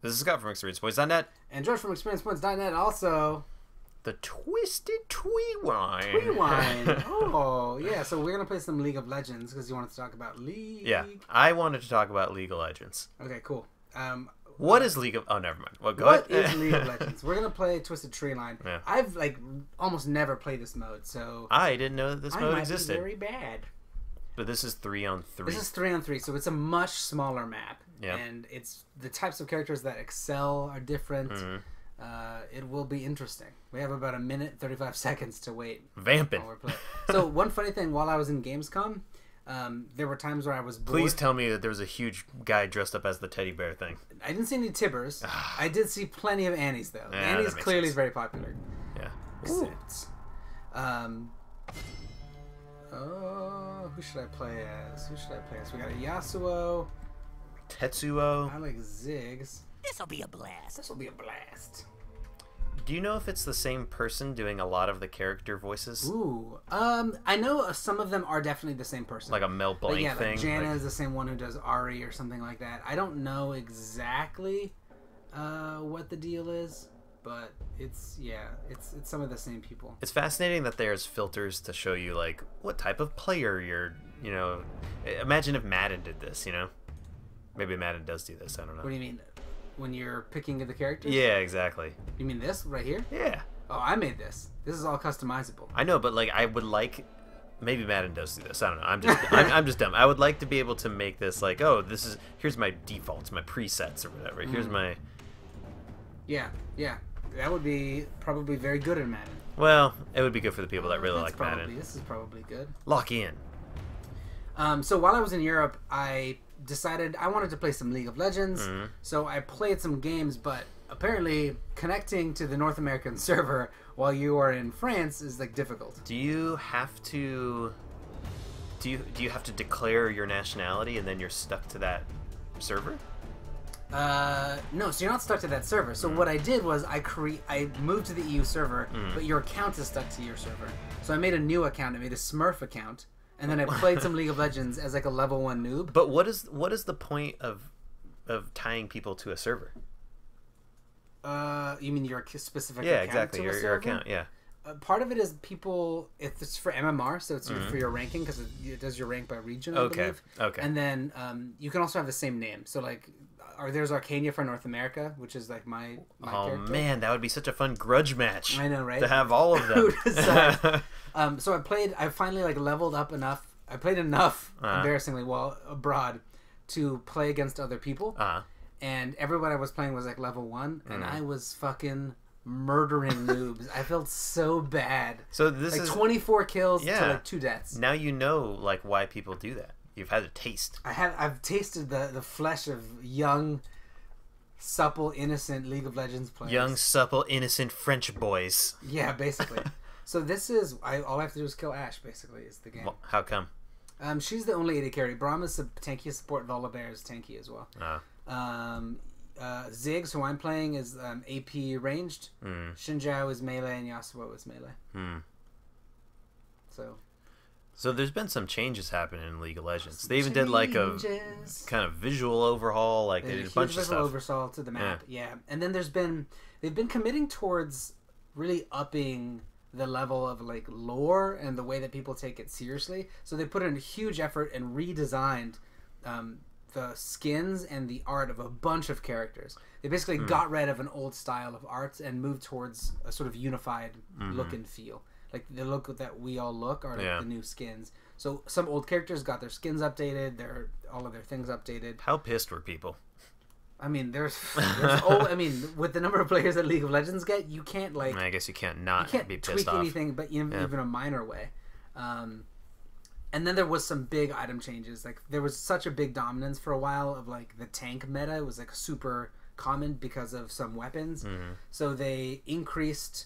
This is Scott from ExperiencePoints.net. And George from ExperiencePoints.net also. The Twisted Treeline. Treeline. Oh, yeah. So we're going to play some League of Legends because you wanted to talk about League. Yeah, I wanted to talk about League of Legends. Okay, cool. What is League of... Oh, never mind. Well, go what ahead. is League of Legends? We're going to play Twisted Treeline. Yeah. I've, like, almost never played this mode, so... I didn't know that this mode existed. Be very bad. But this is 3-on-3. This is 3-on-3, so it's a much smaller map. Yeah. And it's the types of characters that excel are different. Mm-hmm. It will be interesting. We have about 1 minute 35 seconds to wait. Vamping. While we're playing. So one funny thing, while I was in Gamescom, there were times where I was bored. Please tell me that there was a huge guy dressed up as the teddy bear thing. I didn't see any Tibbers. I did see plenty of Annies, though. Yeah, Annie's that makes clearly sense. very popular. Yeah. Except, who should I play as? We got a Yasuo. Tetsuo. I like Ziggs. This'll be a blast. Do you know if it's the same person doing a lot of the character voices? Ooh. I know some of them are definitely the same person. Like a Mel Blanc yeah, thing? Like Janna is the same one who does Ari or something like that. I don't know exactly what the deal is, but it's some of the same people. It's fascinating that there's filters to show you, like, what type of player you're, you know... Imagine if Madden did this, you know? Maybe Madden does do this, I don't know. What do you mean? When you're picking the characters? Yeah, exactly. You mean this right here? Yeah. Oh, I made this. This is all customizable. I know, but, like, I would like... Maybe Madden does do this. I don't know. I'm just I'm just dumb. I would like to be able to make this, like, oh, this is... Here's my defaults, my presets or whatever. Here's my... Yeah. That would be probably very good in Madden. Well, it would be good for the people that really like Madden. This is probably good. Lock in. So while I was in Europe, I decided I wanted to play some League of Legends. So I played some games, but apparently connecting to the North American server while you are in France is like difficult. Do you have to do you have to declare your nationality and then you're stuck to that server? No, so you're not stuck to that server. So what I did was I moved to the EU server, but your account is stuck to your server. So I made a new account. I made a Smurf account. And then I played some League of Legends as like a level 1 noob. But what is the point of tying people to a server? You mean your specific yeah, account? Exactly. To a Your server? account, yeah. Part of it is people. If it's for MMR, so it's for your ranking because it does your rank by region. I believe. Okay. And then you can also have the same name. So like, there's Arcania for North America, which is like my character. Man, that would be such a fun grudge match. I know, right? To have all of them. So I finally like leveled up enough. I played enough, embarrassingly, while abroad to play against other people. And everyone I was playing was like level 1, and I was fucking murdering noobs. I felt so bad. So this like is 24 kills to like 2 deaths. Now you know like why people do that. You've had a taste. I've tasted the flesh of young, supple, innocent League of Legends players. Young, supple, innocent French boys. Yeah, basically. So this is all I have to do is kill Ashe. Basically, is the game. Well, how come? She's the only AD carry. Braum is tanky support. Volibear is tanky as well. Ziggs, who I'm playing, is AP ranged. Xinjiao is melee, and Yasuo is melee. So there's been some changes happening in League of Legends. They even did like a kind of visual overhaul. Like they did a bunch of stuff. Overhaul to the map, yeah. And then they've been committing towards really upping the level of like lore and the way that people take it seriously. So they put in a huge effort and redesigned the skins and the art of a bunch of characters. They basically got rid of an old style of art and moved towards a sort of unified look and feel. Like the look that we all look are like the new skins. So some old characters got their skins updated, all of their things updated. How pissed were people? I mean, there's I mean, with the number of players that League of Legends get, you can't like. I guess you can't be pissed tweak off. anything, but even a minor way. And then there was some big item changes. Like there was such a big dominance for a while of like the tank meta. It was like super common because of some weapons. So they increased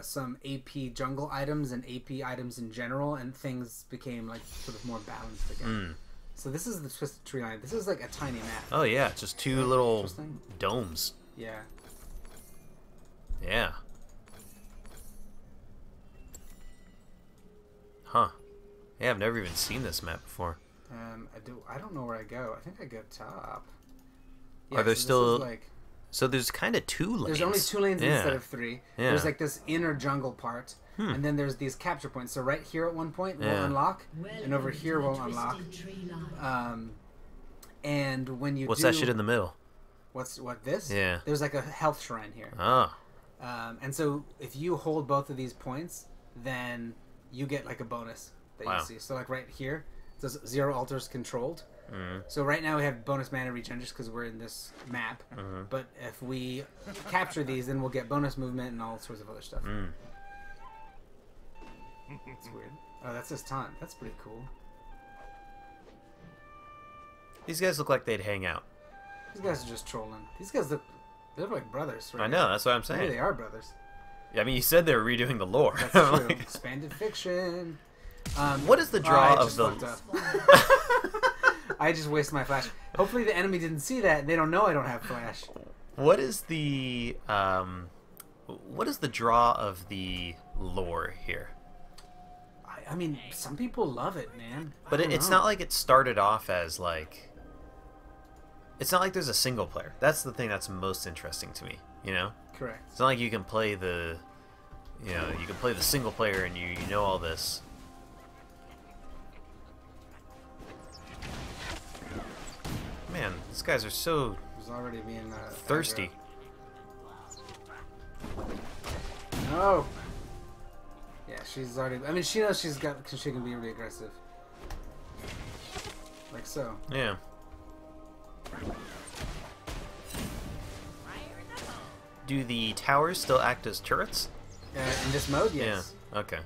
some AP jungle items and AP items in general, and things became like sort of more balanced again. So this is the Twisted Treeline. This is like a tiny map. Oh yeah, just 2 little domes. Yeah. Yeah. Huh. Yeah, I've never even seen this map before. I don't know where I go. I think I go top. Are there so still... this is like, So there's kind of 2 lanes. there's only 2 lanes instead of 3. Yeah. There's like this inner jungle part, and then there's these capture points. So right here at one point will unlock, and over here will unlock. And when you What's that shit in the middle? What this? Yeah. There's like a health shrine here. Oh. And so if you hold both of these points, then you get like a bonus that you see. So like right here, it says 0 altars controlled. So right now we have bonus mana regen just because we're in this map. But if we capture these, then we'll get bonus movement and all sorts of other stuff. It's weird. Oh, that says taunt. That's pretty cool. These guys look like they'd hang out. These guys are just trolling. These guys look like brothers, right? I know, that's what I'm saying. Maybe they are brothers. Yeah, I mean, you said they were redoing the lore. That's true. Expanded fiction. What is the draw of the... I just wasted my flash. Hopefully the enemy didn't see that and they don't know I don't have flash. What is the draw of the lore here? I mean, some people love it, man. But it's not like it started off as like... It's not like there's a single player. That's the thing that's most interesting to me, you know? Correct. It's not like you can play the... You know, you can play the single player and you know all this. Man, these guys are so already being thirsty. No. Yeah, she's already. I mean, she knows she can be really aggressive. Like so. Yeah. Do the towers still act as turrets? In this mode, yes. Yeah. Okay.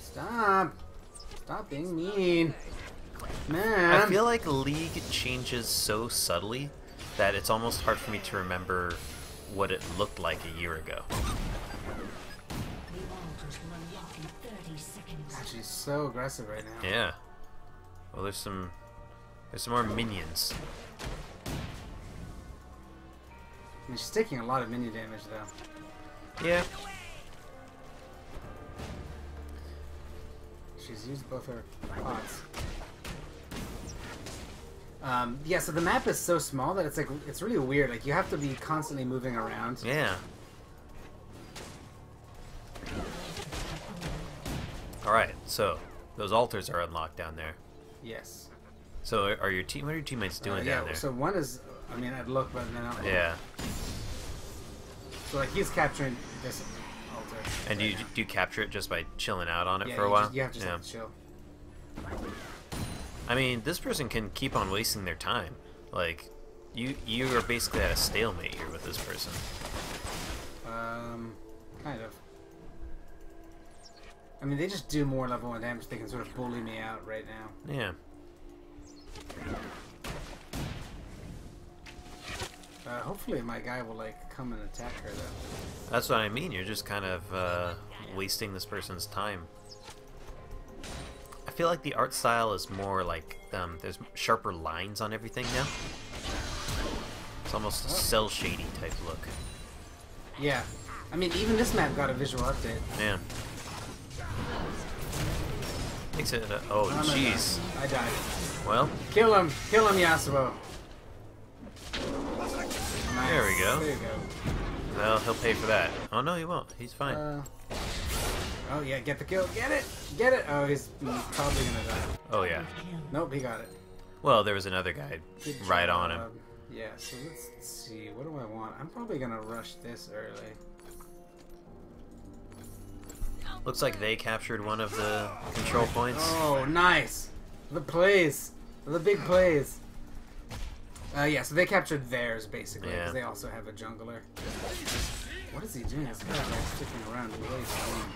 Stop. Stop being mean. Man. I feel like League changes so subtly that it's almost hard for me to remember what it looked like a year ago. God, she's so aggressive right now. Yeah. Well, there's some more minions. I mean, she's taking a lot of minion damage though. Yeah. She's used both her pots. Yeah, so the map is so small that it's really weird. Like you have to be constantly moving around. Yeah. All right, so those altars are unlocked down there. Yes. So what are your teammates doing down there? So one is, I mean, I'd look, but then I'll... Yeah. So like he's capturing this altar. And do you capture it just by chilling out on it Yeah, for a while? You have to just chill. I mean, this person can keep on wasting their time. Like, you are basically at a stalemate here with this person. Kind of. I mean, they just do more level 1 damage. They can sort of bully me out right now. Yeah. Hopefully my guy will, like, come and attack her, though. That's what I mean. You're just kind of wasting this person's time. I feel like the art style is more like there's sharper lines on everything now. It's almost a cell shady type look. Yeah. I mean, even this map got a visual update. Yeah. Makes it. Oh, jeez. I died. Well. Kill him, Yasuo. Nice. There we go. There you go. Well, he'll pay for that. Oh no, he won't. He's fine. Oh yeah, get the kill. Get it! Get it! Oh, he's probably gonna die. Oh yeah. Nope, he got it. Well, there was another guy right on him. Yeah, so let's see. What do I want? I'm probably gonna rush this early. Looks like they captured one of the control points. Oh, nice! The plays! The big plays! Yeah, so they captured theirs, basically, because they also have a jungler. What is he doing? This guy's like sticking around. What is he doing?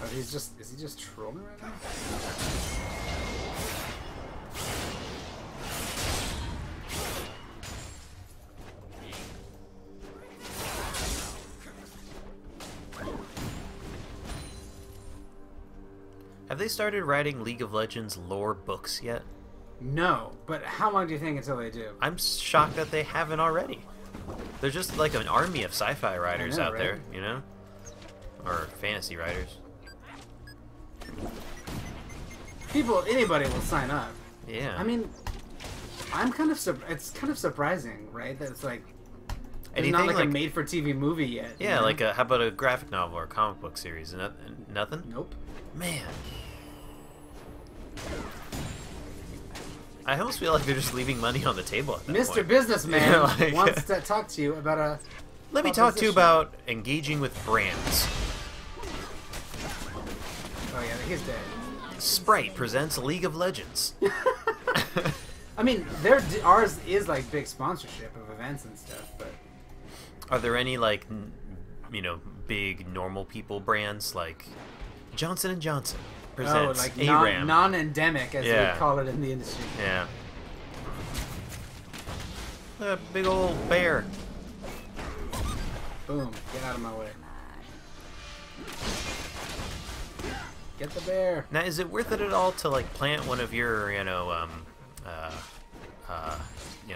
Oh, is he just trolling right now? Have they started writing League of Legends lore books yet? No, but how long do you think until they do? I'm shocked that they haven't already. They're just like an army of sci-fi writers out there, you know? Or fantasy writers. anybody will sign up. Yeah. I mean, it's kind of surprising, right? That it's like there's Anything not like like a made-for-TV movie yet. yeah, you know? like how about a graphic novel or a comic book series? Nothing. Nope. Man. I almost feel like they're just leaving money on the table at that Mr. point. Businessman Yeah, like- wants to talk to you about a. Let me talk to you proposition. about engaging with brands. Oh yeah, he's dead. Sprite presents League of Legends. I mean, ours is like big sponsorship of events and stuff, but Are there any like big normal people brands like Johnson & Johnson presents like ARAM? non-endemic as Yeah. we call it in the industry. Yeah. A big old bear. Boom! Get out of my way. Get the bear. Now, is it worth it at all to like plant one of your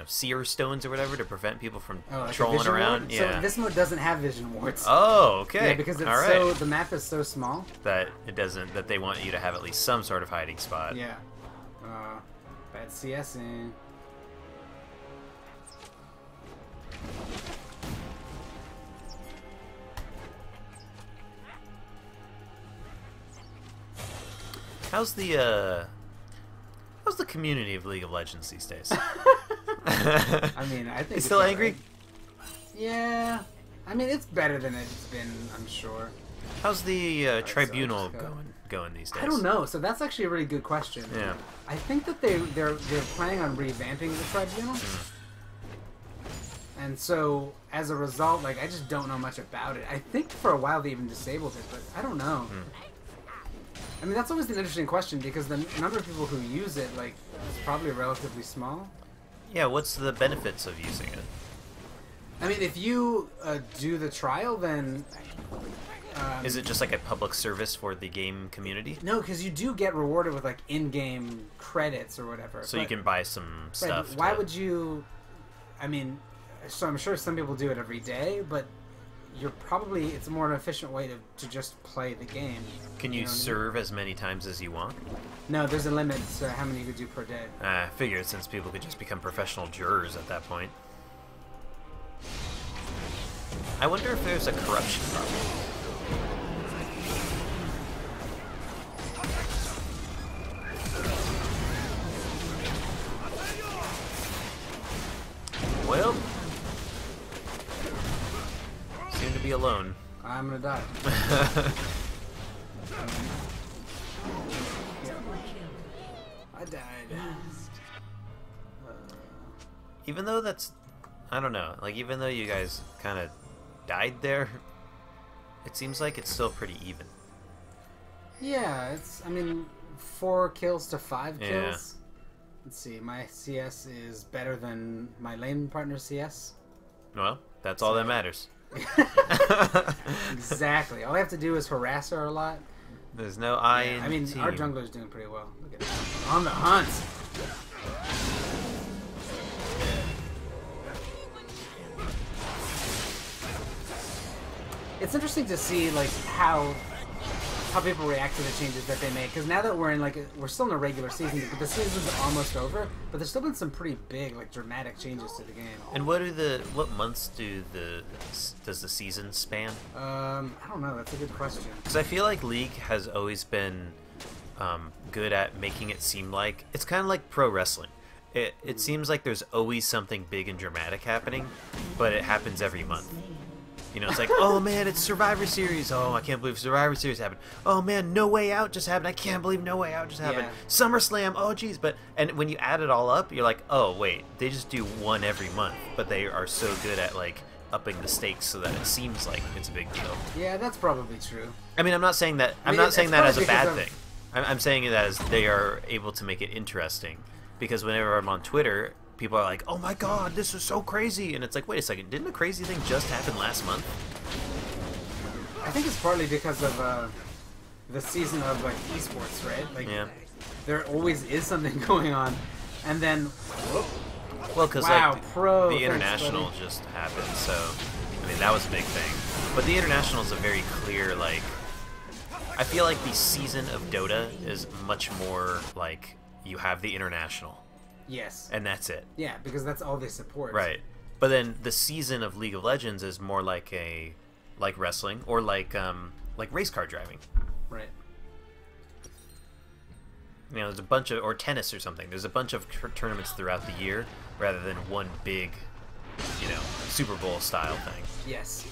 seer stones or whatever to prevent people from Like a trolling vision around? ward? Yeah. So this mode doesn't have vision wards. Oh, okay. Yeah, because it's all right. the map is so small. That it doesn't. That they want you to have at least some sort of hiding spot. Yeah. Bad CSing. How's the community of League of Legends these days? I mean, I think You it's still alright. angry? Yeah. I mean, it's better than it's been, I'm sure. How's the tribunal so- going these days? I don't know. So that's actually a really good question. Yeah. I think that they're planning on revamping the tribunal. And so, as a result, like, I just don't know much about it. I think for a while they even disabled it, but I don't know. I mean, that's always an interesting question because the number of people who use it, like, is probably relatively small. Yeah. What's the benefits of using it? I mean, if you do the trial, then... Is it just like a public service for the game community? No, because you do get rewarded with, like, in-game credits or whatever. So you can buy some Right, stuff. but why would you... I mean, so I'm sure some people do it every day, but you're probably... It's a more efficient way to just play the game. Can you know what I mean? serve as many times as you want? No, there's a limit to how many you could do per day. I figured since people could just become professional jurors at that point. I wonder if there's a corruption problem. Well, seem to be alone. I'm gonna die. I died. Even though that's, I don't know, like even though you guys kind of died there, it seems like it's still pretty even. Yeah, it's... I mean, 4 kills to 5 kills. Yeah. Let's see, my CS is better than my lane partner's CS. Well, that's all that matters. Exactly. All I have to do is harass her a lot. There's no I in I mean, team. our jungler's doing pretty well. Look at that. On the hunt! It's interesting to see, like, how people react to the changes that they make. Because now that we're in, like, we're still in a regular season, but the season's almost over. But there's still been some pretty big, like, dramatic changes to the game. And what months does the season span? I don't know. That's a good question. Because I feel like League has always been good at making it seem like it's kind of like pro wrestling. It seems like there's always something big and dramatic happening, but it happens every month. You know, it's like, oh man, it's Survivor Series. Oh, I can't believe Survivor Series happened. Oh man, No Way Out just happened. I can't believe No Way Out just happened. Yeah. SummerSlam. Oh geez, and when you add it all up, you're like, oh wait, they just do one every month, but they are so good at like upping the stakes so that it seems like it's a big deal. Yeah, that's probably true. I mean, I'm not saying that. I'm mean, not saying it's that as a probably bad because thing. I'm saying it as they are able to make it interesting, because whenever I'm on Twitter, people are like, "Oh my God, this is so crazy," and it's like, "Wait a second, didn't a crazy thing just happen last month?" I think it's partly because of the season of like eSports, right? Like, Yeah. there always is something going on, and then Well, because wow, like pro, the thanks, international buddy. just happened, so I mean that was a big thing. But the international is a very clear like I feel like the season of Dota is much more like you have the international. Yes. And that's it. Yeah, because that's all they support. Right. But then the season of League of Legends is more like wrestling or like race car driving. Right. You know, there's a bunch of, or tennis or something. There's a bunch of tournaments throughout the year rather than one big, you know, Super Bowl style thing. Yes.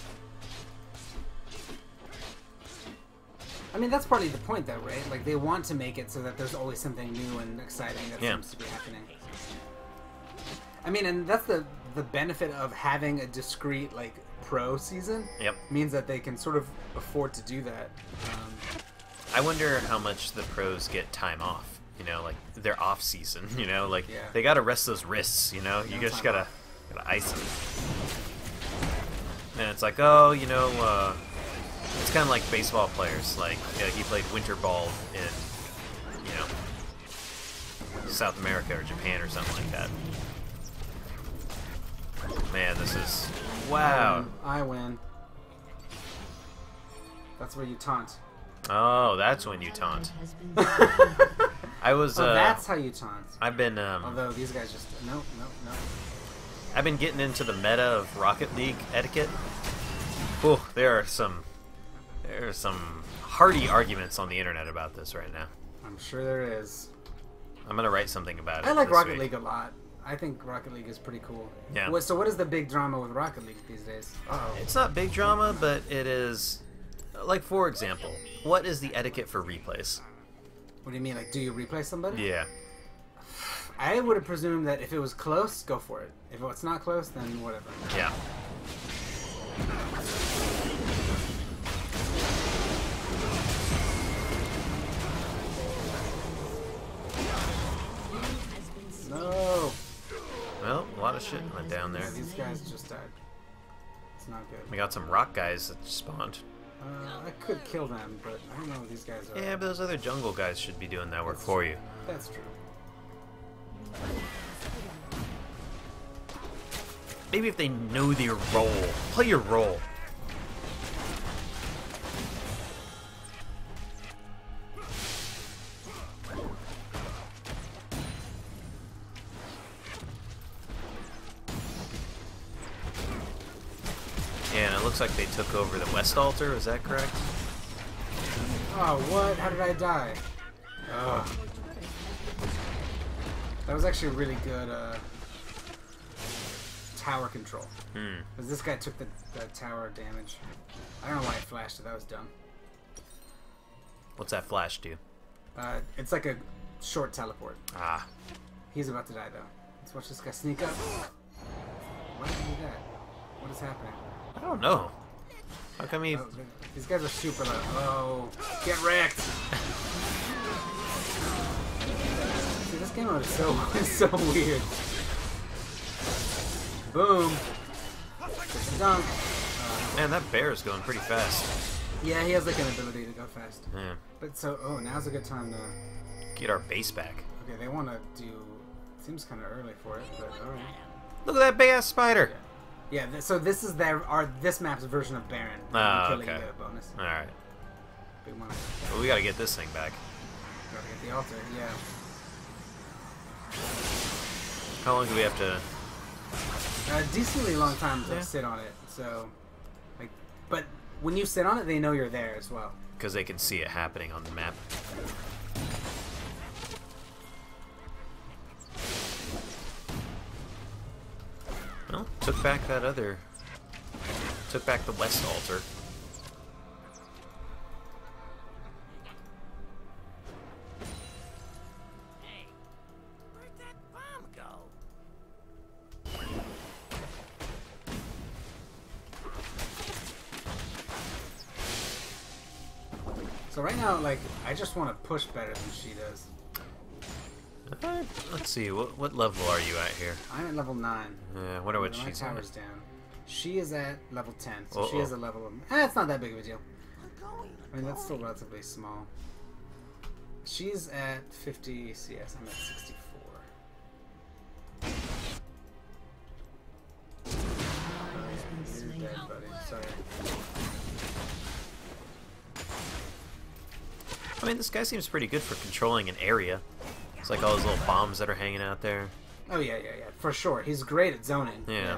I mean, that's partly the point, though, right? Like, they want to make it so that there's always something new and exciting that seems to be happening. I mean, and that's the benefit of having a discrete, like, pro season. Yep. Means that they can sort of afford to do that. I wonder how much the pros get time off. You know, like their off season. You know, like they gotta rest those wrists. You know, you just gotta ice them. And it's like, oh, you know, it's kind of like baseball players. Like he played winter ball in, you know, South America or Japan or something like that. Man, this is wow. I win. That's where you taunt. Oh, that's when you taunt. I was. That's how you taunt. I've been. Although these guys just no. I've been getting into the meta of Rocket League etiquette. Ooh, there are some hearty arguments on the internet about this right now. I'm sure there is. I'm gonna write something about it. I like Rocket week. League a lot. I think Rocket League is pretty cool. Yeah. So what is the big drama with Rocket League these days? Uh-oh. It's not big drama, but it is. Like, for example, what is the etiquette for replays? What do you mean? Like, do you replay somebody? Yeah. I would have presumed that if it was close, go for it. If it's not close, then whatever. Yeah. No. Well, a lot of shit went down there. Yeah, these guys just died. It's not good. We got some rock guys that spawned. I could kill them, but I don't know what these guys are. Yeah, but those other jungle guys should be doing that work for you. That's true. Maybe if they know their role. Play your role. Yeah, and it looks like they took over the West Altar, is that correct? Oh, what? How did I die? Ugh. That was actually really good tower control. Because this guy took the tower damage. I don't know why it flashed it. That was dumb. What's that flash do? It's like a short teleport. Ah. He's about to die, though. Let's watch this guy sneak up. Why did he do that? What is happening? I don't know. How come he... Oh, these guys are super low. Oh, get wrecked! See, this game mode is so weird. Boom! Just a dunk. Man, that bear is going pretty fast. Yeah, he has like an ability to go fast. Yeah. But so, now's a good time to Get our base back. Okay, they want to do. Seems kind of early for it, but alright. Look at that big ass spider. Yeah. So this is this map's version of Baron. Oh, killing okay. the bonus. All right. Big one. Well, we gotta get this thing back. Gotta get the altar. Yeah. How long do we have to? A decently long time to sit on it. So, like, but when you sit on it, they know you're there as well. Because they can see it happening on the map. Well, took back that other. Took back the West Altar. Hey, where'd that bomb go? So right now, like, I just want to push better than she does. Let's see, what level are you at here? I'm at level 9. I wonder what My she's at. tower's down. She is at level 10, so Uh-oh. she has a level of... it's not that big of a deal. I mean, that's still relatively small. She's at 50 CS, I'm at 64. You're dead, buddy. Sorry. I mean, this guy seems pretty good for controlling an area. It's like all those little bombs that are hanging out there. Oh yeah, for sure. He's great at zoning. Yeah.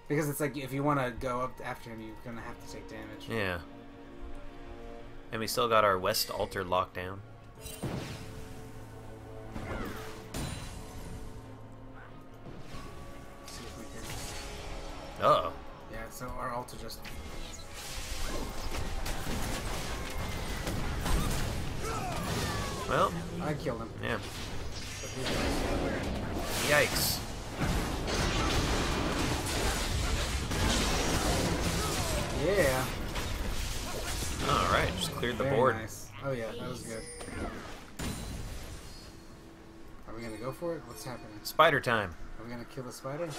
Because it's like if you want to go up after him, you're gonna have to take damage. Yeah. And we still got our west altar locked down. See if we can... Uh-oh. Yeah, so our altar just... Well, I killed him. yeah. But these guys Yikes. Yeah. Alright, just cleared the Very board. nice. Oh yeah, that was good. Are we gonna go for it? What's happening? Spider time. Are we gonna kill the spider?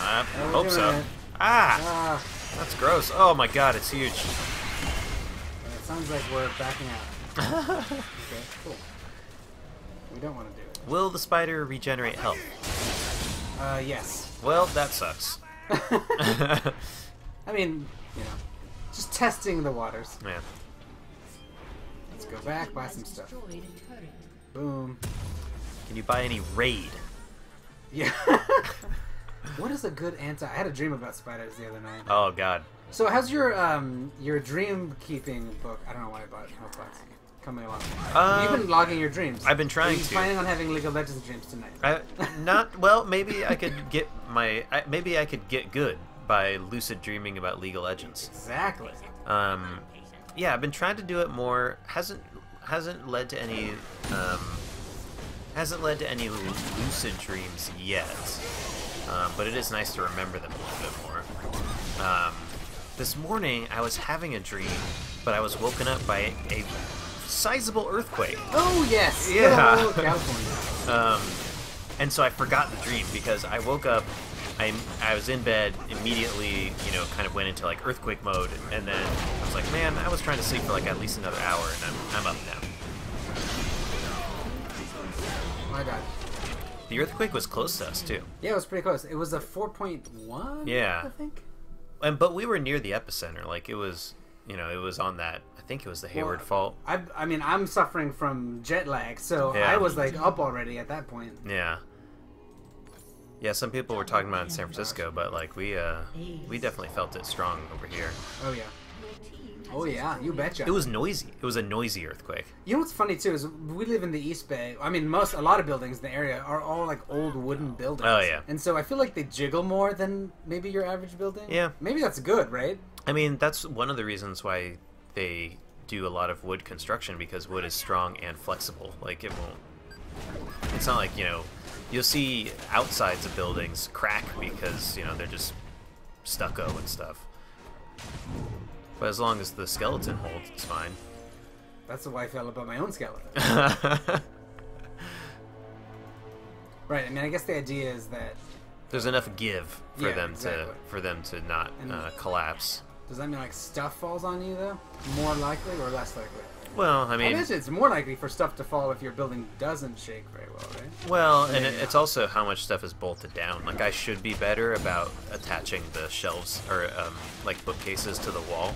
I Oh, we're hope so. doing it. Ah! Ah, That's gross. Oh my god, it's huge. it sounds like we're backing out. Okay, cool. We don't want to do it. Will the spider regenerate health? Yes. Well, that sucks. I mean, you know, just testing the waters. Yeah. Let's go back, buy some stuff. Boom. Can you buy any raid? Yeah. What is a good anti? I had a dream about spiders the other night. Oh god. So how's your dream keeping book? I don't know why I bought it. No class. Coming along. You've been logging your dreams. I've been trying Are you to. planning on having League of Legends dreams tonight? Not well. Maybe I could get my. Maybe I could get good by lucid dreaming about League of Legends. Exactly. Yeah, I've been trying to do it more. Hasn't led to any. Hasn't led to any lucid dreams yet. But it is nice to remember them a little bit more. This morning I was having a dream, but I was woken up by a sizable earthquake. Oh yes. Yeah. Oh, California. And so I forgot the dream because I woke up, I was in bed immediately, you know, kind of went into like earthquake mode, and then I was like, man, I was trying to sleep for like at least another hour, and I'm up now. My God. The earthquake was close to us too. Yeah, it was pretty close. It was a 4.1. Yeah. I think. But we were near the epicenter. Like it was, you know, it was on that. I think it was the Hayward Fault. I mean, I'm suffering from jet lag, so Yeah. I was like up already at that point. Yeah. Yeah, some people were talking about it in San Francisco, but like we definitely felt it strong over here. Oh yeah. Oh yeah, you betcha. It was noisy. It was a noisy earthquake. You know what's funny too is we live in the East Bay. I mean, a lot of buildings in the area are all like old wooden buildings. Oh, yeah. And so I feel like they jiggle more than maybe your average building. Yeah. Maybe that's good, right? I mean, that's one of the reasons why they do a lot of wood construction, because wood is strong and flexible. Like it won't. It's not like, you know, you'll see outsides of buildings crack because, you know, they're just stucco and stuff. But as long as the skeleton holds, it's fine. That's the way I felt about my own skeleton. Right. I mean, I guess the idea is that There's enough give for Yeah, them exactly. to not collapse. does that mean like stuff falls on you though? More likely or less likely? Well, I I mean, guess it's more likely for stuff to fall if your building doesn't shake very well, right? well, and Maybe it's also how much stuff is bolted down. Like I should be better about attaching the shelves or like bookcases to the wall,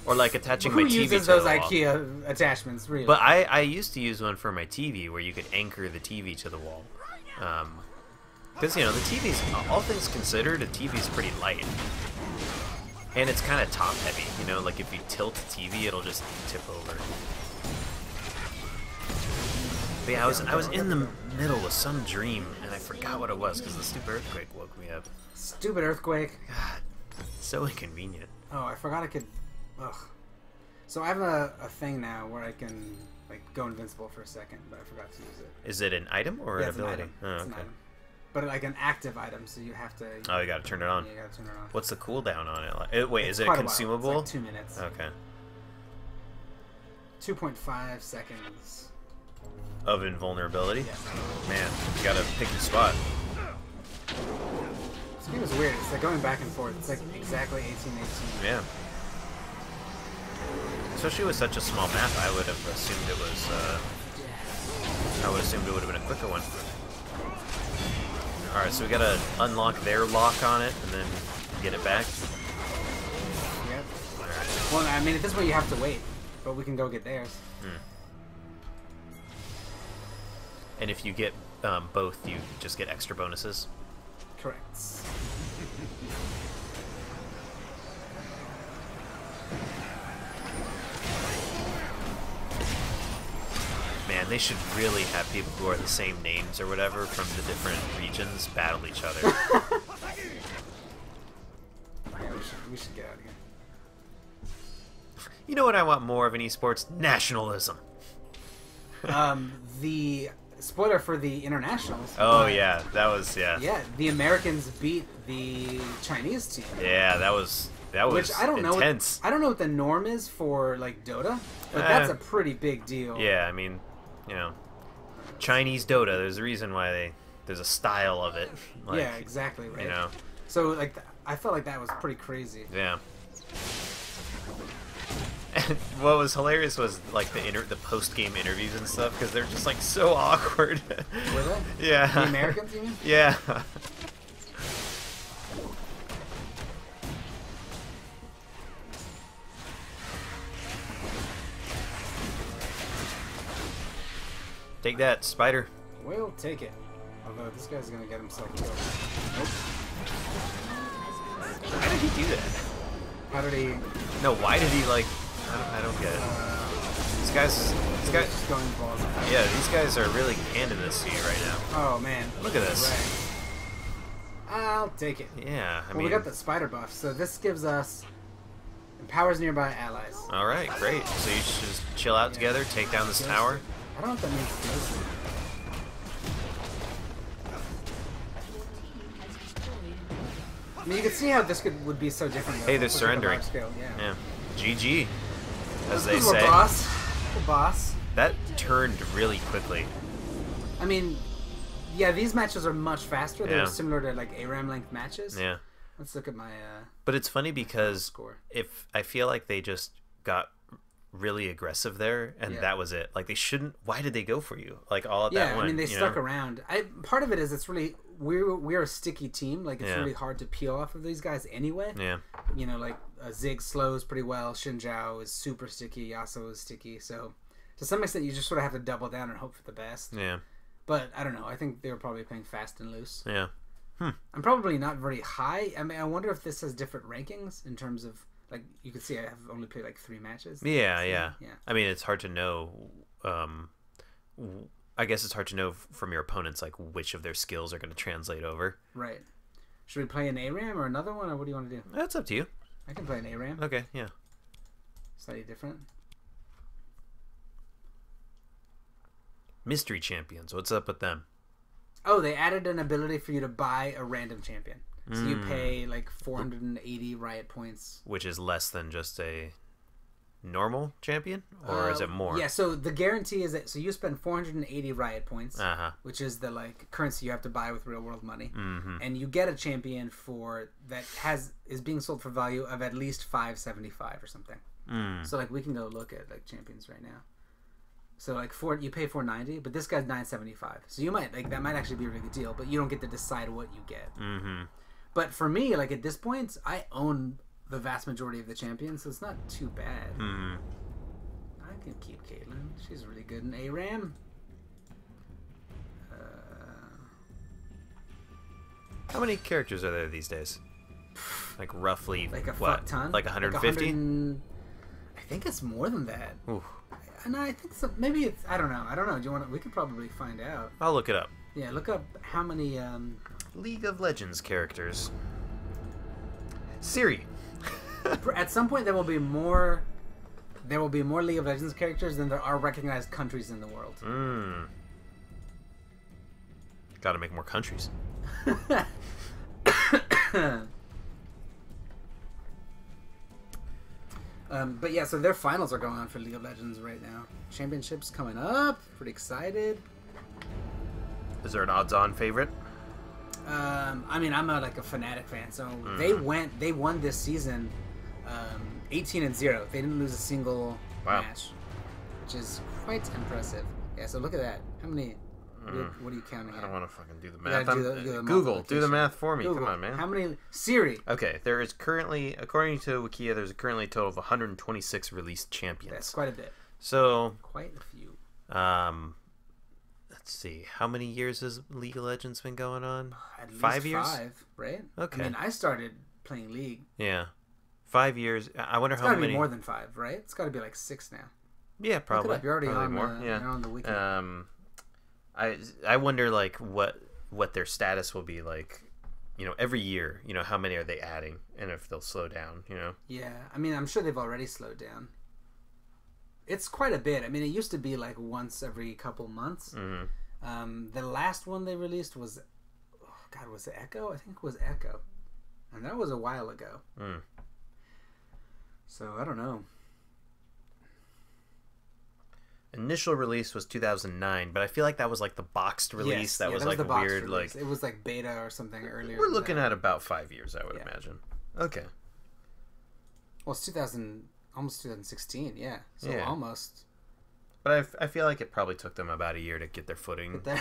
or like attaching Who my TV uses to those the wall. IKEA attachments, really? But I used to use one for my TV where you could anchor the TV to the wall. Because, you know, the TV's, all things considered, a TV's pretty light. And it's kind of top heavy, you know, like if you tilt the TV, it'll just tip over. But yeah, I was in the middle of some dream, and I forgot what it was because the stupid earthquake woke me up. Stupid earthquake. God, so inconvenient. Oh, I forgot I could. Ugh. So I have a thing now where I can like go invincible for a second, but I forgot to use it. Is it an item or Yeah, an it's an ability? item. Oh, It's an okay. item. But like an active item, so you have to. Oh, you gotta turn it on. Yeah, you gotta turn it on. What's the cooldown on it? Like, wait, is it a Quite while. consumable? It's like 2 minutes. Okay. 2.5 seconds. Of invulnerability? Yeah. Man, you gotta pick your spot. This game is weird. It's like going back and forth. It's like exactly 1818. Yeah. Especially with such a small map, I would have assumed it was, would have been a quicker one. Alright, so we gotta unlock their lock on it, and then get it back. Yep. Alright. Well, I mean, at this point you have to wait. but we can go get theirs. And if you get both, you just get extra bonuses. Correct. Man, they should really have people who are the same names or whatever from the different regions battle each other. Yeah, we should get out of here. You know what I want more of in esports? Nationalism. The spoiler for the internationals. Oh yeah, that was Yeah, the Americans beat the Chinese team. Yeah, that was Which I don't intense. know. I don't know what the norm is for like Dota, but that's a pretty big deal. Yeah, I mean, you know, Chinese Dota. There's a reason why there's a style of it. Like, yeah, exactly. Right. You know. So like, I felt like that was pretty crazy. Yeah. And what was hilarious was like the post game interviews and stuff because they're just like so awkward. Were they? Yeah. The Americans, you mean? Yeah. Take that, spider. We'll take it. Although this guy's gonna get himself killed. Nope. Why did he do that? How did he? No, why did he like? I don't get it. These guys. Just going balls. Yeah, these guys are really candidacy right now. Oh man, Look at this. Right. I'll take it. Yeah, I Well, mean. we got the spider buff, so this gives us empowers nearby allies. All right, great. So you should just chill out together, take down this tower. I don't know what that means. I mean, you can see how this would be so different. Hey, they're with the surrendering. large scale, yeah. Yeah. GG, as they This is say. a boss. The boss. That turned really quickly. I mean, yeah, these matches are much faster. They're Yeah. similar to like ARAM length matches. Yeah. Let's look at my But it's funny because score. if I feel like they just got really aggressive there, and Yeah. that was it. Like they shouldn't. Why did they go for you? Like all at Yeah, that one. I mean they you stuck know? around. Part of it is it's really we're a sticky team. Like it's Yeah. really hard to peel off of these guys anyway. Yeah. You know, like Ziggs slows pretty well. Xinjiao is super sticky. Yasuo is sticky. So to some extent, you just sort of have to double down and hope for the best. Yeah. But I don't know. I think they were probably playing fast and loose. Yeah. I'm probably not very high. I mean, I wonder if this has different rankings in terms of like you can see I have only played like 3 matches. Yeah. So, Yeah. yeah. I mean, it's hard to know. I guess it's hard to know from your opponents like which of their skills are going to translate over. Right. Should we play an ARAM or another one, or what do you want to do? That's up to you. I can play an ARAM. Okay. Yeah. Slightly different. Mystery champions. What's up with them? Oh, they added an ability for you to buy a random champion. So you pay like 480 riot points. Which is less than just a normal champion, or is it more? Yeah, so the guarantee is that so you spend 480 riot points, which is the like currency you have to buy with real world money, and you get a champion for that is being sold for value of at least 575 or something. So like we can go look at like champions right now. So like you pay 490, but this guy's 975. So you might like that might actually be a really good deal, but you don't get to decide what you get. But for me, like at this point, I own the vast majority of the champions, so it's not too bad. I can keep Caitlyn. She's really good in ARAM. How many characters are there these days? Like roughly, Like a what? fuck ton. Like 150? I think it's more than that. Ooh. And I think so. Maybe it's. I don't know. Do you want? We could probably find out. I'll look it up. Yeah, look up how many. League of Legends characters. Siri. At some point, there will be more. There will be more League of Legends characters than there are recognized countries in the world. Gotta make more countries. But yeah, so their finals are going on for League of Legends right now. Championships coming up. Pretty excited. Is there an odds-on favorite? I mean, I'm like a Fnatic fan, so they won this season 18-0. They didn't lose a single match, which is quite impressive. Yeah, so look at that. How many? What are you counting I at? don't want to fucking do the gotta math. do the Google, do the multiplication. math for me. Google. Come on, man. How many? Siri. Okay, there is currently, according to Wikia, there's currently a total of 126 released champions. That's quite a bit. So, Quite a few. let's see. How many years has League of Legends been going on? At least 5 years? 5, right? Okay. I mean, I started playing League. Yeah. 5 years. I wonder It's how got to many. be more than 5, right? It's got to be like 6 now. Yeah, probably. Look it up. You're already Probably on more. the, Yeah. you're on the wiki. I wonder like what their status will be like, every year. How many are they adding, and if they'll slow down. Yeah, I mean, I'm sure they've already slowed down. It's quite a bit. I mean, it used to be like once every couple months. Mm-hmm. The last one they released was, was it Echo? I think it was Echo, and that was a while ago. Mm. So I don't know. Initial release was 2009, but I feel like that was like the boxed release. Yes, that yeah, was that like the box weird. release. Like it was like beta or something earlier. we're than looking that. at about 5 years, I would imagine. Okay. Well, it's almost 2016. Yeah, so Yeah. almost. But I feel like it probably took them about a year to get their footing. But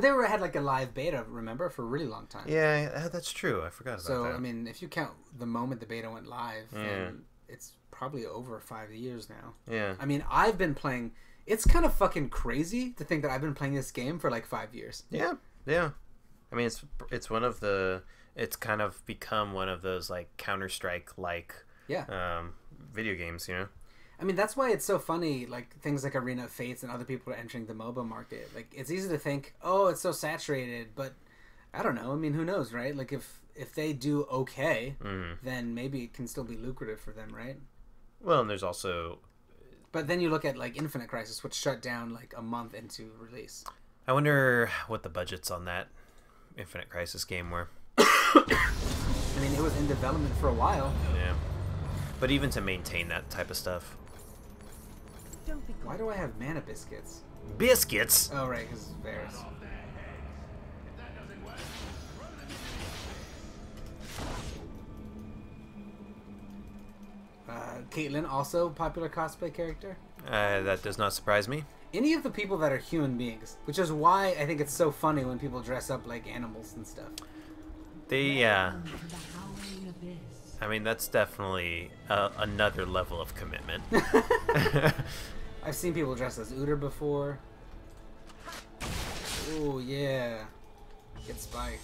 they had like a live beta, remember, for a really long time. Yeah, that's true. I forgot about So that. I mean, if you count the moment the beta went live, then it's probably over 5 years now. Yeah. I mean, I've been playing. It's kind of fucking crazy to think that I've been playing this game for like 5 years. Yeah. I mean, it's one of the. It's kind of become one of those like Counter-Strike like. Yeah. Video games, I mean, that's why it's so funny, like, things like Arena of Fates and other people are entering the MOBA market. Like, it's easy to think, oh, it's so saturated, but I don't know. I mean, who knows, right? Like, if they do okay, then maybe it can still be lucrative for them, right? Well, and there's also... But then you look at, like, Infinite Crisis, which shut down, like, a month into release. I wonder what the budgets on that Infinite Crisis game were. I mean, it was in development for a while. Yeah. But even to maintain that type of stuff... Why do I have mana biscuits? Biscuits? Oh, right, because it's Varus. Caitlyn, also popular cosplay character. That does not surprise me. Any of the people that are human beings, which is why I think it's so funny when people dress up like animals and stuff. I mean, that's definitely another level of commitment. I've seen people dressed as Uter before. Oh yeah, get spiked.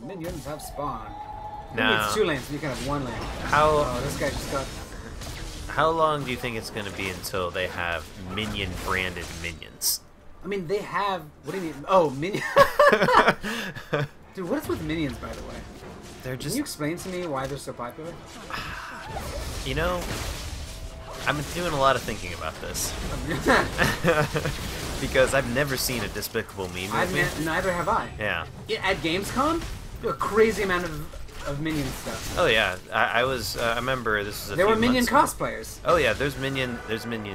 Minions have spawned. Now, It's 2 lanes, so you can have 1 lane. how This guy just got... how long do you think it's going to be until they have minion branded minions? I mean, they have... What do you mean? Oh, minion... Dude, what is with minions, by the way? They're just... Can you explain to me why they're so popular? I've been doing a lot of thinking about this. Because I've never seen a Despicable Me movie. Neither have I. Yeah. At Gamescom, a crazy amount of minion stuff. Oh yeah, I remember this was a There few were minion months cosplayers. Oh yeah, there's minion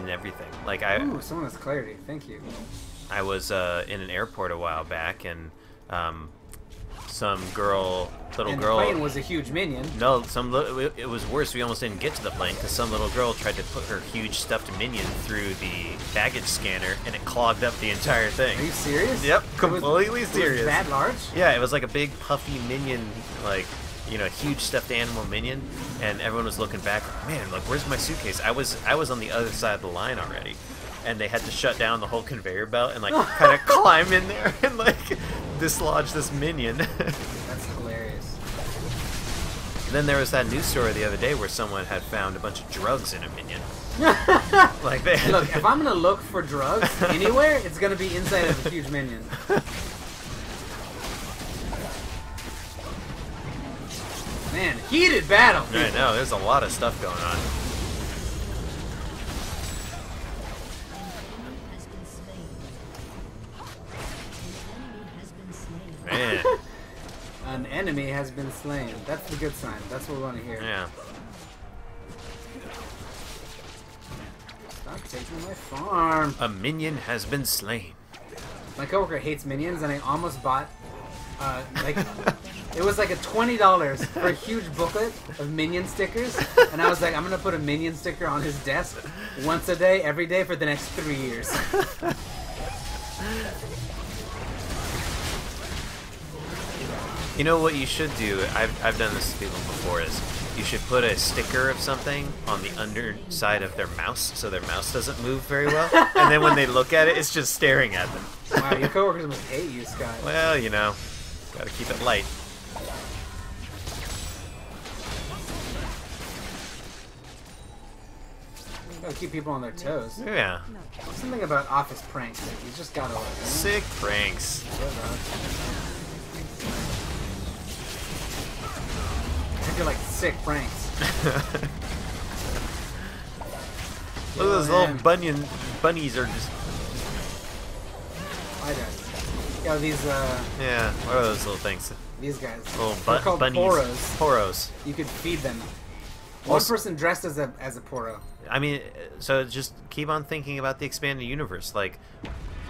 everything. Like Ooh, someone has clarity. Thank you. I was in an airport a while back, and some little And girl. the plane was a huge minion. No, it was worse. We almost didn't get to the plane because some little girl tried to put her huge stuffed minion through the baggage scanner, and it clogged up the entire thing. Are you serious? Yep, completely serious. It was that large? Yeah, it was like a big puffy minion, like huge stuffed animal minion, and everyone was looking back. Man, like where's my suitcase? I was on the other side of the line already, and they had to shut down the whole conveyor belt and like kind of climb in there and like dislodge this minion. That's hilarious. And then there was that news story the other day where someone had found a bunch of drugs in a minion. Like they Look, if I'm gonna look for drugs anywhere, it's gonna be inside of a huge minion. Man, heated battle. I know, there's a lot of stuff going on. Man. An enemy has been slain. That's the good sign. That's what we want to hear. Yeah. Stop taking my farm. A minion has been slain. My coworker hates minions, and I almost bought, like, it was like a $20 for a huge booklet of minion stickers, and I was like, I'm gonna put a minion sticker on his desk once a day, every day for the next 3 years. You know what you should do? I've done this to people before. Is you should put a sticker of something on the underside of their mouse so their mouse doesn't move very well, and then when they look at it, it's just staring at them. Wow, your coworkers must hate you, Scott. Well, you know, gotta keep it light. Gotta keep people on their toes. Yeah. Something about office pranks that you just gotta like. Sick pranks. I feel like sick pranks. Look at those little bunnies are just. I don't. Yo, these Yeah, what are those little things? these guys. Little They're called bunnies. poros. Poros. You could feed them. One Also- person dressed as a poro. I mean, so just keep on thinking about the expanded universe, like,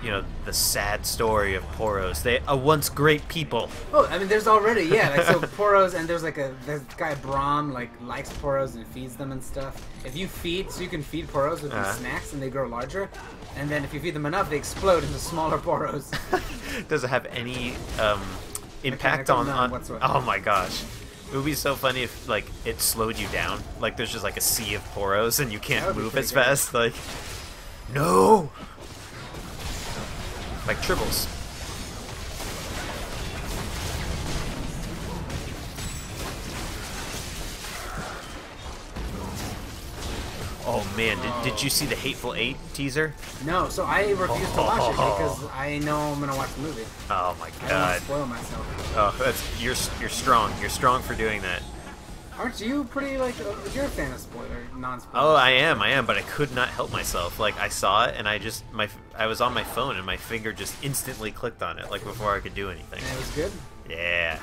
you know, the sad story of Poros. They are once great people. Oh, I mean, there's already like so poros, and there's this guy Brahm like likes poros and feeds them and stuff. If you you can feed poros with these snacks, and they grow larger. And then if you feed them enough, they explode into smaller poros. Does it have any impact Mechanical? on? None whatsoever. Oh my gosh. It would be so funny if, like, it slowed you down. Like, there's just, like, a sea of poros and you That can't would be move pretty as great. fast. Like, no! Like tribbles. Oh, man. Did you see the Hateful Eight teaser? No, so I refuse to watch it because I know I'm gonna watch the movie. Oh, my I don't want God. to spoil myself. Oh, you're strong. You're strong for doing that. Aren't you pretty like you're a fan of non-spoiler? Oh, I am, but I could not help myself. Like, I saw it, and I was on my phone, and my finger just instantly clicked on it, like, before I could do anything. And it was good. Yeah.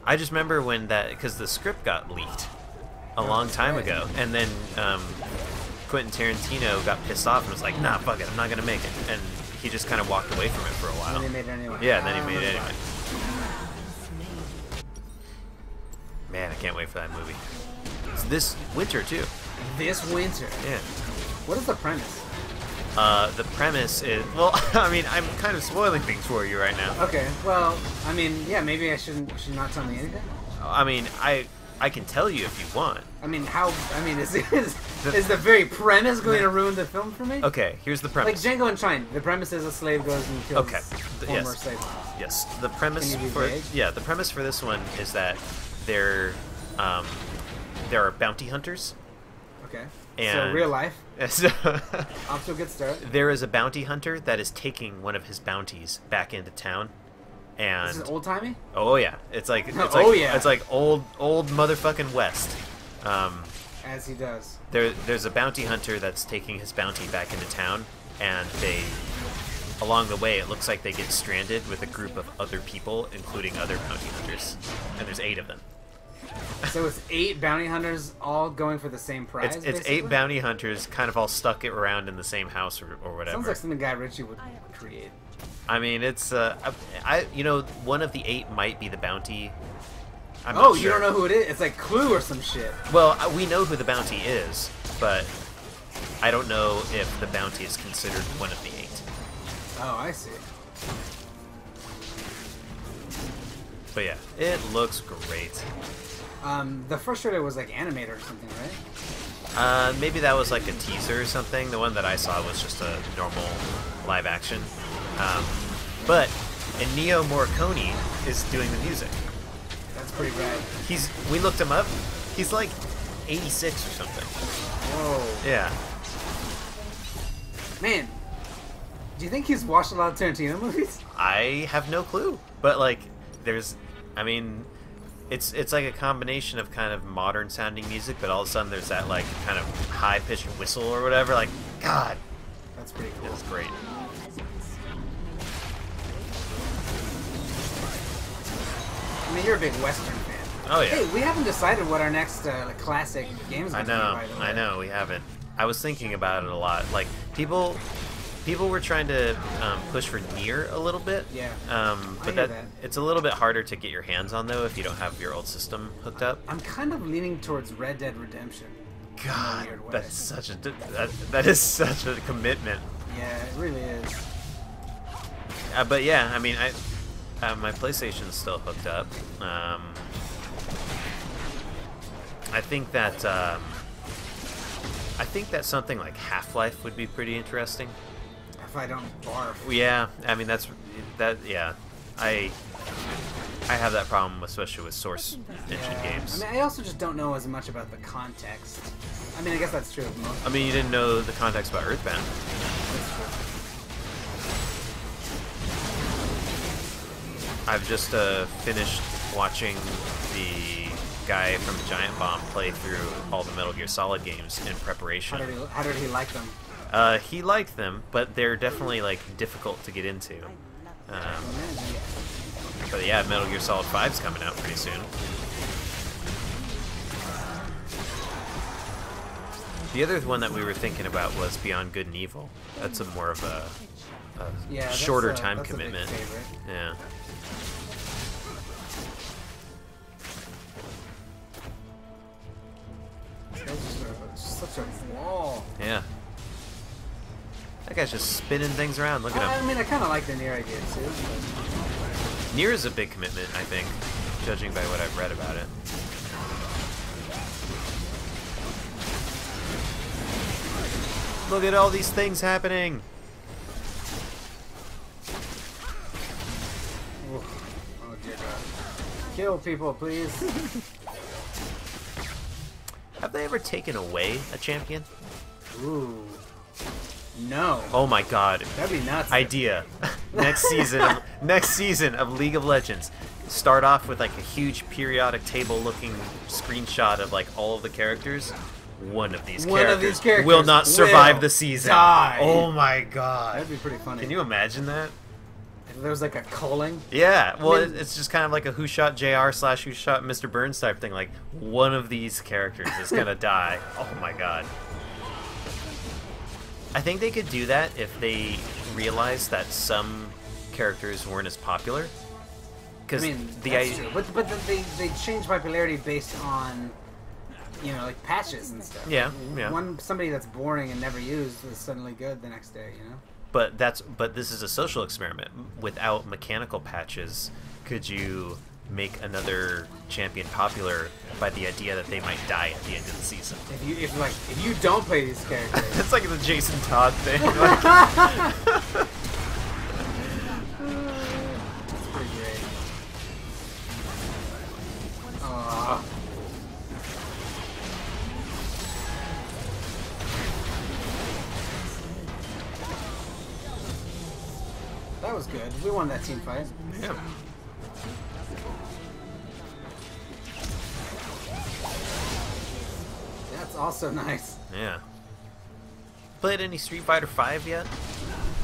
I just remember when because the script got leaked a long time ago, and then Quentin Tarantino got pissed off and was like, nah, fuck it, I'm not gonna make it. And he just kind of walked away from it for a while. And they made it anyway. Yeah, and then he made it anyway. Man, I can't wait for that movie. It's this winter, too. This winter. Yeah. What is the premise? The premise is, well, I mean, I'm kind of spoiling things for you right now. Okay, well, I mean, yeah, maybe I should not tell me anything. I mean, I can tell you if you want. I mean, is the very premise going to ruin the film for me? Okay, here's the Like premise. Django Unchained, the premise is a slave goes and kills Okay, former yes. slave. Yes, the premise Can you be for vague? the premise for this one is that there are bounty hunters. Okay. So And- real life, So, off to a good start. there is a bounty hunter that is taking one of his bounties back into town, and This is old timey. oh yeah, it's like Oh, yeah. it's like old motherfucking West. As he does. There's a bounty hunter that's taking his bounty back into town, and along the way, it looks like they get stranded with a group of other people, including other bounty hunters, and there's 8 of them. So it's 8 bounty hunters all going for the same prize. It's basically? 8 bounty hunters, kind of all stuck around in the same house or whatever. Sounds like something Guy Ritchie would create. I mean, it's one of the 8 might be the bounty. I'm Oh, not you sure. don't know who it is? It's like Clue or some shit. Well, we know who the bounty is, but I don't know if the bounty is considered one of the 8. Oh, I see. But yeah, it looks great. The first trailer was like animated or something, right? Maybe that was like a teaser or something. The one that I saw was just a normal live action. But Ennio Morricone is doing the music. That's pretty rad. We looked him up. He's like 86 or something. Whoa. Yeah. Man, do you think he's watched a lot of Tarantino movies? I have no clue. But like, it's like a combination of kind of modern sounding music, but all of a sudden there's that like kind of high pitched whistle or whatever. Like, God, That's pretty cool. it's great. I mean, you're a big Western fan. Oh yeah. Hey, we haven't decided what our next classic game is I going to be, know. by the way. I know. We have it. I was thinking about it a lot. Like people were trying to push for Nier a little bit. Yeah. But that it's a little bit harder to get your hands on though if you don't have your old system hooked up. I'm kind of leaning towards Red Dead Redemption. God, in a weird way. that's such a that is such a commitment. Yeah, it really is. But yeah, I mean, my PlayStation's still hooked up. I think that something like Half-Life would be pretty interesting. If I don't barf. Yeah, I mean yeah. I have that problem, especially with Source engine games. I mean, I also just don't know as much about the context. I mean, I guess that's true of most. I mean, you didn't know the context about Earthbound. That's true. I've just finished watching the guy from Giant Bomb play through all the Metal Gear Solid games in preparation. How did he like them? He liked them, but they're definitely like difficult to get into. But yeah, Metal Gear Solid 5's coming out pretty soon. The other one that we were thinking about was Beyond Good and Evil. That's more of a shorter time commitment. Yeah. Such a wall. Yeah. That guy's just spinning things around. Look at him. I mean, I kind of like the Nier idea too. But... Nier is a big commitment, I think, judging by what I've read about it. Look at all these things happening. Oh dear God! Kill people, please. Have they ever taken away a champion? Ooh. No. Oh my God. That'd be nuts. Idea. Next season of League of Legends. Start off with like a huge periodic table looking screenshot of like all of the characters. One of these characters will not survive the season. Die. Oh my God. That'd be pretty funny. Can you imagine that? If there was like a culling. Yeah, well, I mean, it's just kind of like a Who Shot JR / Who Shot Mr. Burns type thing. Like, one of these characters is gonna die. Oh my God. I think they could do that if they realized that some characters weren't as popular. Because I mean, that's true. But they change popularity based on, you know, like patches and stuff. Yeah, yeah. Somebody that's boring and never used is suddenly good the next day, you know? But this is a social experiment. Without mechanical patches, could you make another champion popular by the idea that they might die at the end of the season? If you don't play these characters, it's like the Jason Todd thing. That's pretty great. Aww. That was good. We won that team fight. Yeah. That's also nice. Yeah. Played any Street Fighter 5 yet?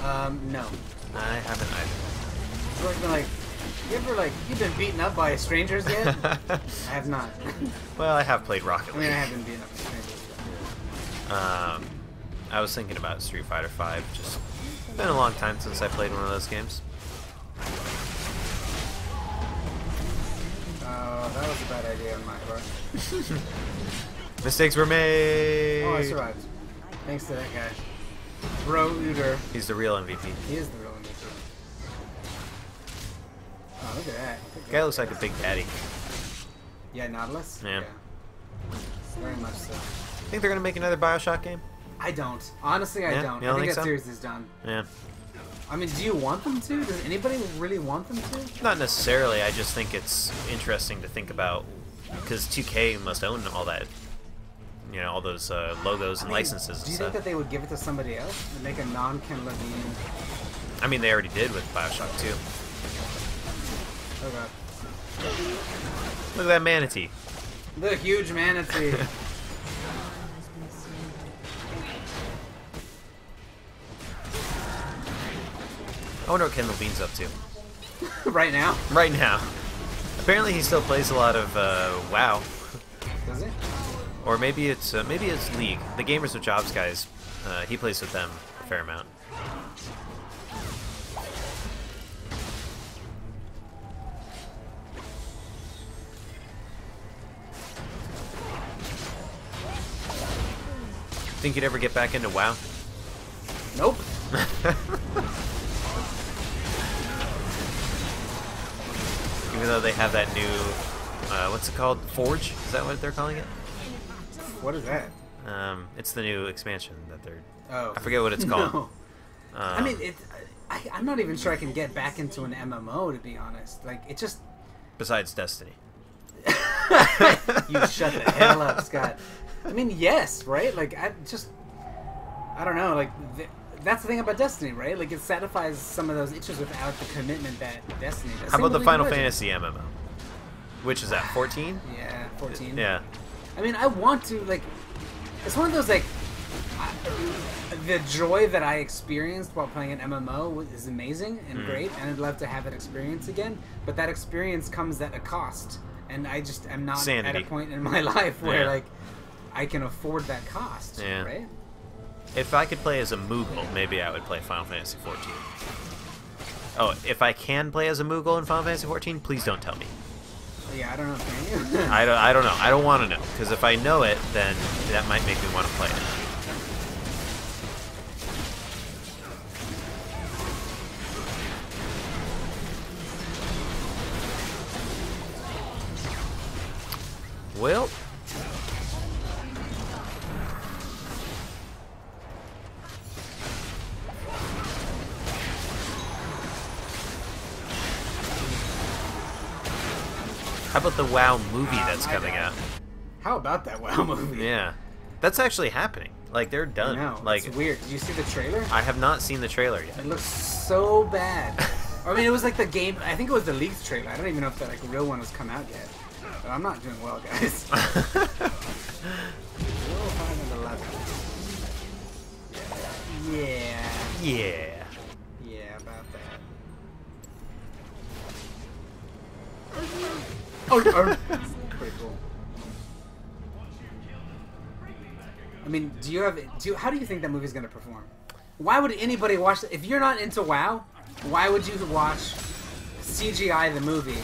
No. I haven't either. You've been beaten up by strangers yet? I have not. Well, I have played Rocket I League. mean, I have been beaten up by strangers. I was thinking about Street Fighter 5. Just been a long time since I played one of those games. Oh, that was a bad idea on my part. Mistakes were made. Oh, I survived. Thanks to that guy. Bro Uter. He's the real MVP. He is the real MVP. Oh, look at that. Guy looks like a big daddy. Yeah, Nautilus? Yeah. Very much so. Think they're gonna make another BioShock game? I don't. Honestly, I Yeah? don't. You don't I think think that so? series is done. Yeah. I mean, do you want them to? Does anybody really want them to? Not necessarily. I just think it's interesting to think about because 2K must own all that. You know, all those logos and licenses. Do you and think that they would give it to somebody else and make a non-Ken Levine? I mean, they already did with BioShock 2. Oh god. Look at that manatee. The huge manatee. I wonder what Ken Levine's up to. Right now? Right now. Apparently he still plays a lot of WoW. Does he? Or maybe it's League. The Gamers with Jobs guys, he plays with them a fair amount. Think you'd ever get back into WoW? Nope. Even though they have that new, what's it called? Forge? Is that what they're calling it? What is that? It's the new expansion that they're. Oh. I forget what it's called. No. I mean, I'm not even sure I can get back into an MMO, to be honest. Like, it just... Besides Destiny. You shut the hell up, Scott. I mean, yes, right? Like, I don't know, like, that's the thing about Destiny, right? Like, it satisfies some of those itches without the commitment that Destiny does. How about the League of Final Legends. Fantasy MMO? Which is that, 14? Yeah, 14. Yeah. I mean, I want to, like, it's one of those, like, the joy that I experienced while playing an MMO is amazing and great, and I'd love to have that experience again, but that experience comes at a cost, and I just am not Sanity. at a point in my life where, Yeah. like, I can afford that cost, Yeah. right? If I could play as a Moogle, maybe I would play Final Fantasy 14. Oh, if I can play as a Moogle in Final Fantasy 14, please don't tell me. Yeah, I don't know, can you? I don't know. I don't want to know, because if I know it, then that might make me want to play it. Well, how about the WoW movie that's my coming bad. out? How about that WoW movie? Yeah, that's actually happening. Like, they're done. No, Like, it's weird. Did you see the trailer? I have not seen the trailer yet. It looks so bad. I mean, it was like the game. I think it was the leaked trailer. I don't even know if that like real one has come out yet. But I'm not doing well, guys. 511. Yeah. Yeah. Yeah, about that. Oh, pretty cool. I mean, how do you think that movie's gonna perform? Why would anybody watch that? If you're not into WoW, why would you watch CGI the movie?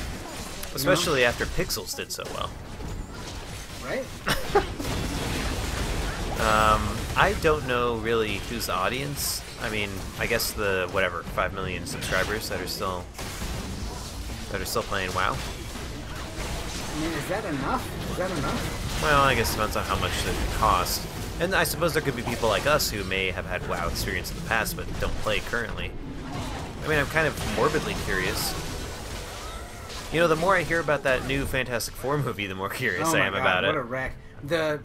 Especially after Pixels did so well. Right? I don't know really who's the audience. I mean, I guess the 5 million subscribers that are still playing WoW. I mean, is that enough? Is that enough? Well, I guess it depends on how much it costs. And I suppose there could be people like us who may have had WoW experience in the past but don't play currently. I mean, I'm kind of morbidly curious. You know, the more I hear about that new Fantastic Four movie, the more curious I am about it. What a wreck. The,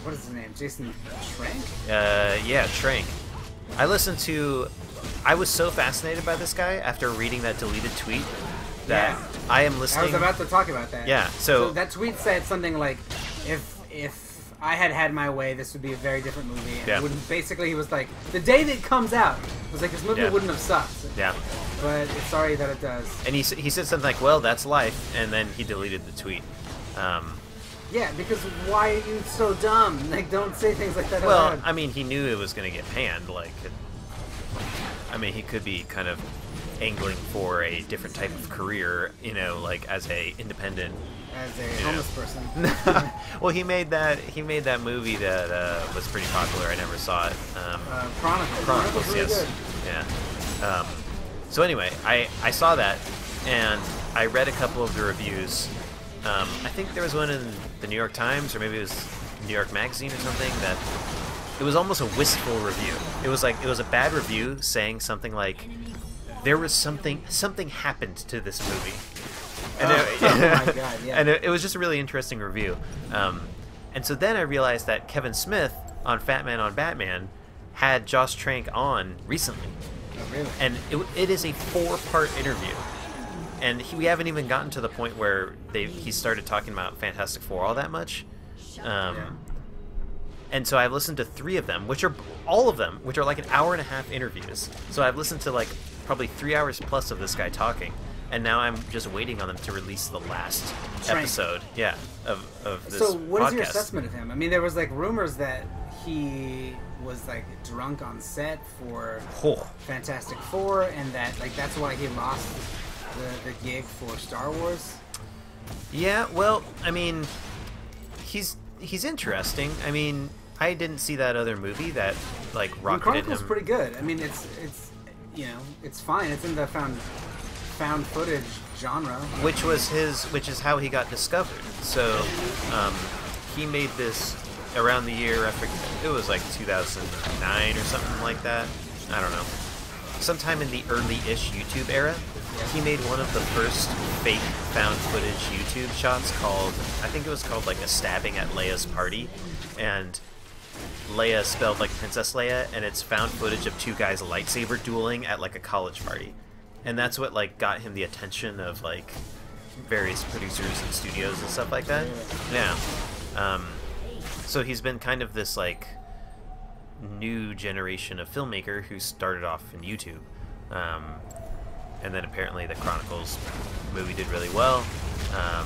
what is his name? Jason Trank? Yeah, Trank. I was so fascinated by this guy after reading that deleted tweet that I am listening. I was about to talk about that. Yeah, so that tweet said something like, if I had my way, this would be a very different movie. And Yeah. it wouldn't, basically, he was like, the day that it comes out, it was like, this movie Yeah. wouldn't have sucked. Yeah. But it's sorry that it does. And he said something like, well, that's life, and then he deleted the tweet. Yeah, because why are you so dumb? Like, don't say things like that. Well, out loud. I mean, he knew it was going to get panned. Like, I mean, he could be kind of angling for a different type of career, you know, like as a independent. As a homeless person. Well, he made that movie that was pretty popular. I never saw it. Chronicles. Chronicles, really yes. good. Yeah. So anyway, I saw that, and I read a couple of the reviews. I think there was one in the New York Times, or maybe it was New York Magazine or something, that it was almost a wistful review. It was a bad review saying something like, there was something happened to this movie. And oh my god, yeah. And it was just a really interesting review. And so then I realized that Kevin Smith on Fat Man on Batman had Josh Trank on recently. Oh, really? And it is a 4-part interview. And we haven't even gotten to the point where he started talking about Fantastic Four all that much. And so I've listened to 3 of them, which are like an hour and a half interviews. So I've listened to like probably 3 hours plus of this guy talking. and now I'm just waiting on them to release the last Trank. episode. Yeah, of this. So, what is your podcast. assessment of him? I mean, there was like rumors that he was like drunk on set for Oh. Fantastic Four, and that like that's why he lost the gig for Star Wars. Yeah, well, I mean, he's interesting. I mean, I didn't see that other movie that like rocketed Chronicle's him. pretty good. I mean, it's you know, it's fine. It's in the found footage genre. Which is how he got discovered. So, he made this around the year, I forget, it was like 2009 or something like that. I don't know. Sometime in the early-ish YouTube era, he made one of the first fake found footage YouTube shots called, I think it was called like a stabbing at Leia's party, and Leia spelled like Princess Leia, and it's found footage of two guys lightsaber dueling at like a college party. And that's what like got him the attention of like various producers and studios and stuff like that. Yeah. So he's been kind of this like new generation of filmmaker who started off in YouTube. And then apparently the Chronicles movie did really well. I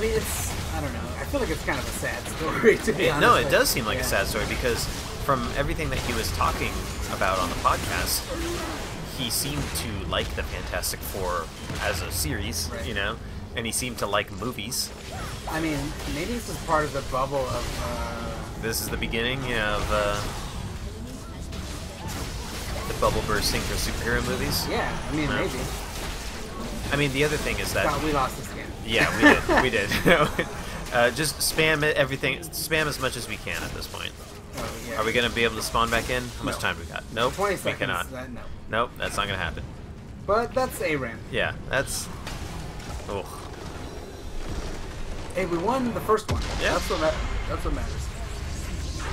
mean, I don't know. I feel like it's kind of a sad story, to be honest. No, it does seem like a sad story because from everything that he was talking about on the podcast, he seemed to like the Fantastic Four as a series, right. you know, and he seemed to like movies. I mean, maybe this is part of the bubble of... This is the beginning of the bubble bursting for superhero movies. Yeah, I mean, No. maybe. I mean, the other thing is that... God, we lost this game. Yeah, we did. Just spam it, everything. Spam as much as we can at this point. Oh, yeah. Are we going to be able to spawn back in? How much No. time do we got? Nope, 20 we seconds. cannot. No. Nope, that's not going to happen. But that's ARAM. Yeah, that's... Oh. Hey, we won the first one. Yeah. That's what matters.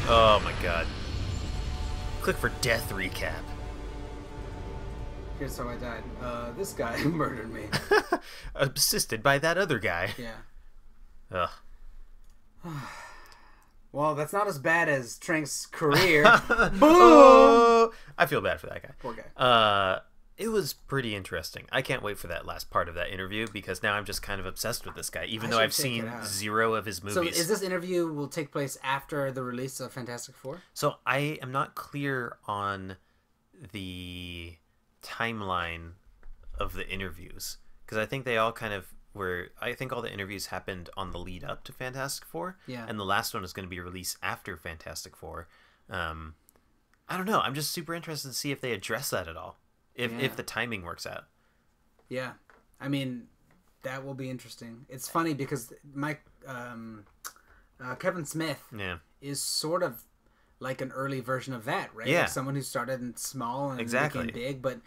Oh my god. Click for death recap. Here's how I died. This guy murdered me. Assisted by that other guy. Yeah. Ugh. Well, that's not as bad as Trank's career. Boom! Oh, I feel bad for that guy. Poor guy. It was pretty interesting. I can't wait for that last part of that interview because now I'm just kind of obsessed with this guy, even though should I've check seen it out. 0 of his So movies. is this interview will take place after the release of Fantastic Four? So I am not clear on the timeline of the interviews because I think they all kind of were. I think all the interviews happened on the lead up to Fantastic Four. Yeah. And the last one is going to be released after Fantastic Four. I don't know. I'm just super interested to see if they address that at all. If the timing works out. Yeah. I mean, that will be interesting. It's funny because Kevin Smith Yeah. is sort of like an early version of that, right? Yeah. Like someone who started in small and Exactly. became big, but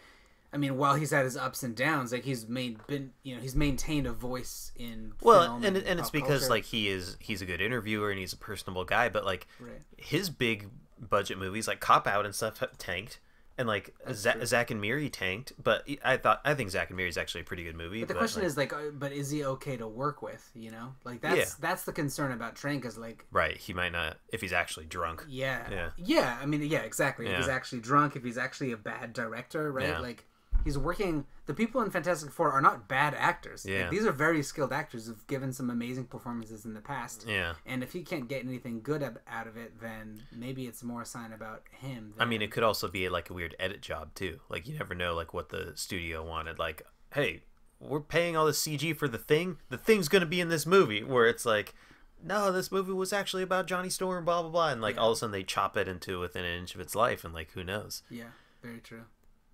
I mean, while he's had his ups and downs, like he's maintained a voice in film and it's pop because culture. like he's a good interviewer and he's a personable guy, but like Right. his big budget movies like Cop Out and stuff tanked, and like Zack and Miri tanked, but I think Zack and Miri is actually a pretty good movie. But the question is like, but is he okay to work with? You know, like that's the concern about Trank is like, right, he might not if he's actually drunk. yeah. I mean, yeah, exactly. If Yeah. he's actually drunk, if he's actually a bad director, right? Yeah. Like he's working. The people in Fantastic Four are not bad actors. Yeah. Like, these are very skilled actors who've given some amazing performances in the past. Yeah. And if he can't get anything good out of it, then maybe it's more a sign about him. I mean, it could also be like a weird edit job too. Like you never know like what the studio wanted. Like, hey, we're paying all this CG for the thing. The thing's gonna be in this movie. Where it's like, no, this movie was actually about Johnny Storm, blah blah blah, and like all of a sudden they chop it into within an inch of its life, and like who knows? Yeah, very true.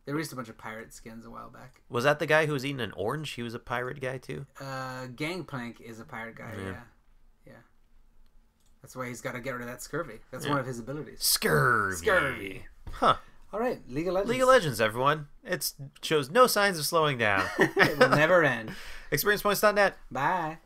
They released a bunch of pirate skins a while back. Was that the guy who was eating an orange? He was a pirate guy too. Gangplank is a pirate guy. Yeah. That's why he's got to get rid of that scurvy. That's one of his abilities. Scurvy. Huh. All right, League of Legends. League of Legends, everyone. It shows no signs of slowing down. It will never end. ExperiencePoints.net. Bye.